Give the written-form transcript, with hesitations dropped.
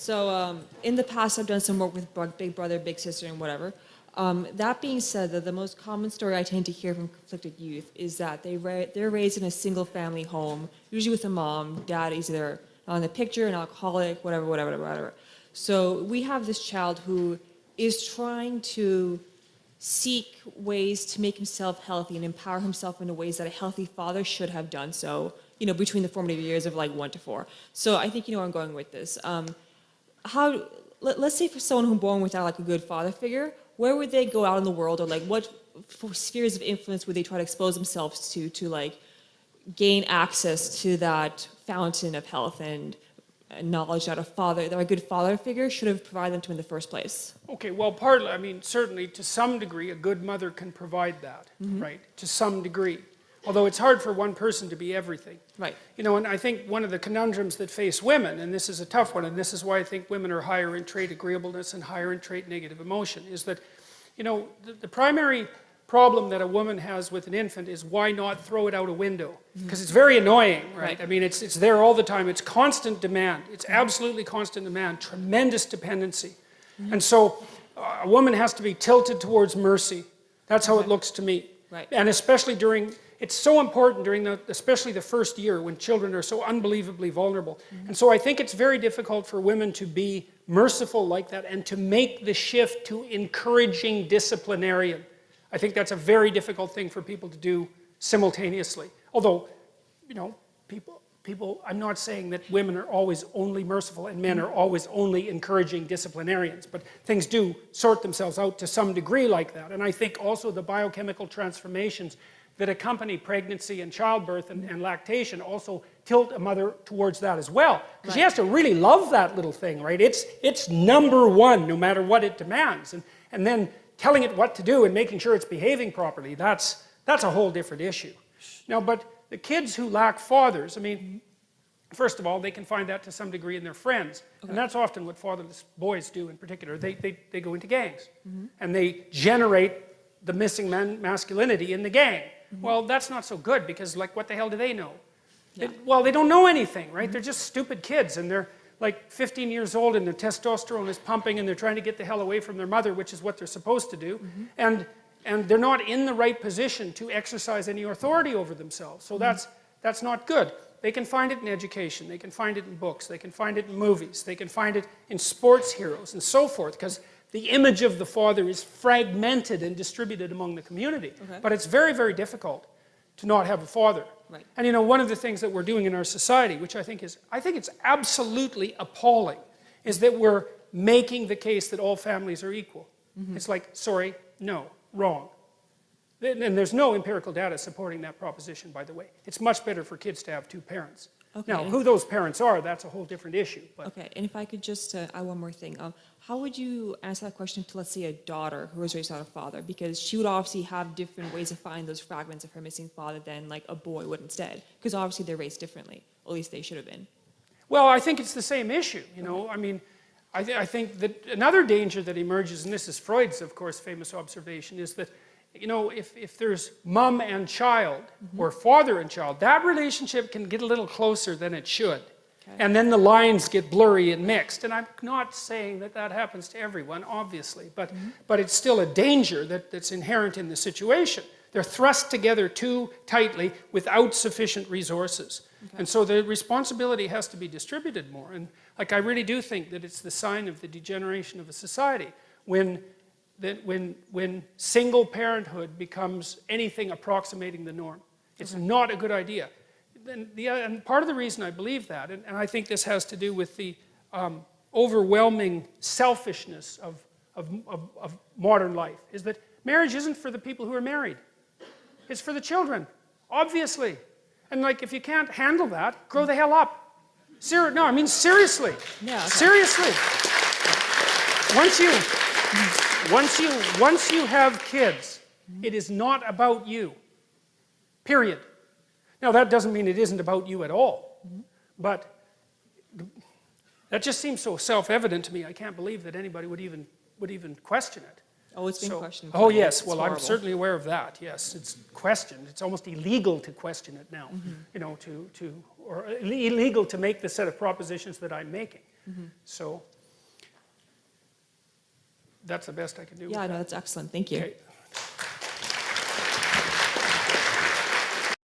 So in the past, I've done some work with Big Brother, Big Sister, and whatever. That being said, the most common story I tend to hear from conflicted youth is that they're raised in a single-family home, usually with a mom. Dad is either not in the picture, an alcoholic, whatever. So we have this child who is trying to seek ways to make himself healthy and empower himself in ways that a healthy father should have done so, between the formative years of like 1 to 4. So I think you know where I'm going with this. Let's say for someone who's born without like a good father figure, where would they go out in the world, or like what spheres of influence would they try to expose themselves to like gain access to that fountain of health and knowledge that a good father figure should have provided them to in the first place? Okay, well, partly, I mean, certainly to some degree, a good mother can provide that, right? To some degree. Although it's hard for one person to be everything. Right. And I think one of the conundrums that face women, and this is a tough one, and this is why I think women are higher in trait agreeableness and higher in trait negative emotion, is that, the primary problem that a woman has with an infant is why not throw it out a window? Because it's very annoying, right? I mean, it's there all the time. It's constant demand. It's absolutely constant demand, tremendous dependency. And so a woman has to be tilted towards mercy. That's how it looks to me. Right. And especially it's so important during especially the first year when children are so unbelievably vulnerable. And so I think it's very difficult for women to be merciful like that and to make the shift to encouraging disciplinarian. I think that's a very difficult thing for people to do simultaneously. Although, people, I'm not saying that women are always only merciful and men are always only encouraging disciplinarians, but things do sort themselves out to some degree like that. And I think also the biochemical transformations that accompany pregnancy and childbirth and lactation also tilt a mother towards that as well. Because she has to really love that little thing, right? It's number one, no matter what it demands. And then telling it what to do and making sure it's behaving properly, that's a whole different issue. Now, but the kids who lack fathers, I mean, first of all, they can find that to some degree in their friends. Okay. And that's often what fatherless boys do in particular. They go into gangs. And they generate the missing masculinity in the gang. Well, that's not so good because, like, what the hell do they know? Yeah. They don't know anything, right? They're just stupid kids, and they're like 15 years old, and their testosterone is pumping, and they're trying to get the hell away from their mother, which is what they're supposed to do. And they're not in the right position to exercise any authority over themselves. So that's not good. They can find it in education. They can find it in books. They can find it in movies. They can find it in sports heroes and so forth, because the image of the father is fragmented and distributed among the community. Okay. But it's very, very difficult to not have a father. Right. And one of the things that we're doing in our society, which I think it's absolutely appalling, is that we're making the case that all families are equal. It's like, sorry, no, wrong. And there's no empirical data supporting that proposition, by the way. It's much better for kids to have two parents. Okay. Now, who those parents are, that's a whole different issue. But. Okay, and if I could just add one more thing. How would you answer that question to, let's say, a daughter who was raised without a father? Because she would obviously have different ways of finding those fragments of her missing father than, like, a boy would instead. Because obviously they're raised differently. At least they should have been. Well, I think it's the same issue, I mean, I think that another danger that emerges, and this is Freud's, of course, famous observation, is that if there's mom and child, or father and child, that relationship can get a little closer than it should. Okay. And then the lines get blurry and mixed. And I'm not saying that happens to everyone, obviously, but it's still a danger that's inherent in the situation. They're thrust together too tightly without sufficient resources. Okay. And so the responsibility has to be distributed more. And I really do think that it's the sign of the degeneration of a society when single parenthood becomes anything approximating the norm. It's not a good idea. And part of the reason I believe that, and I think this has to do with the overwhelming selfishness of modern life, is that marriage isn't for the people who are married. It's for the children, obviously. And if you can't handle that, grow the hell up. No, I mean seriously. Yeah, okay. Seriously. Once you have kids, it is not about you. Period. Now that doesn't mean it isn't about you at all. But that just seems so self-evident to me. I can't believe that anybody would even question it. Oh, it's been questioned. Oh yes, well I'm certainly aware of that. Yes, it's questioned. It's almost illegal to question it now. Or illegal to make the set of propositions that I'm making. So That's the best I can do with Yeah, that. no, that's excellent. Thank you. Okay.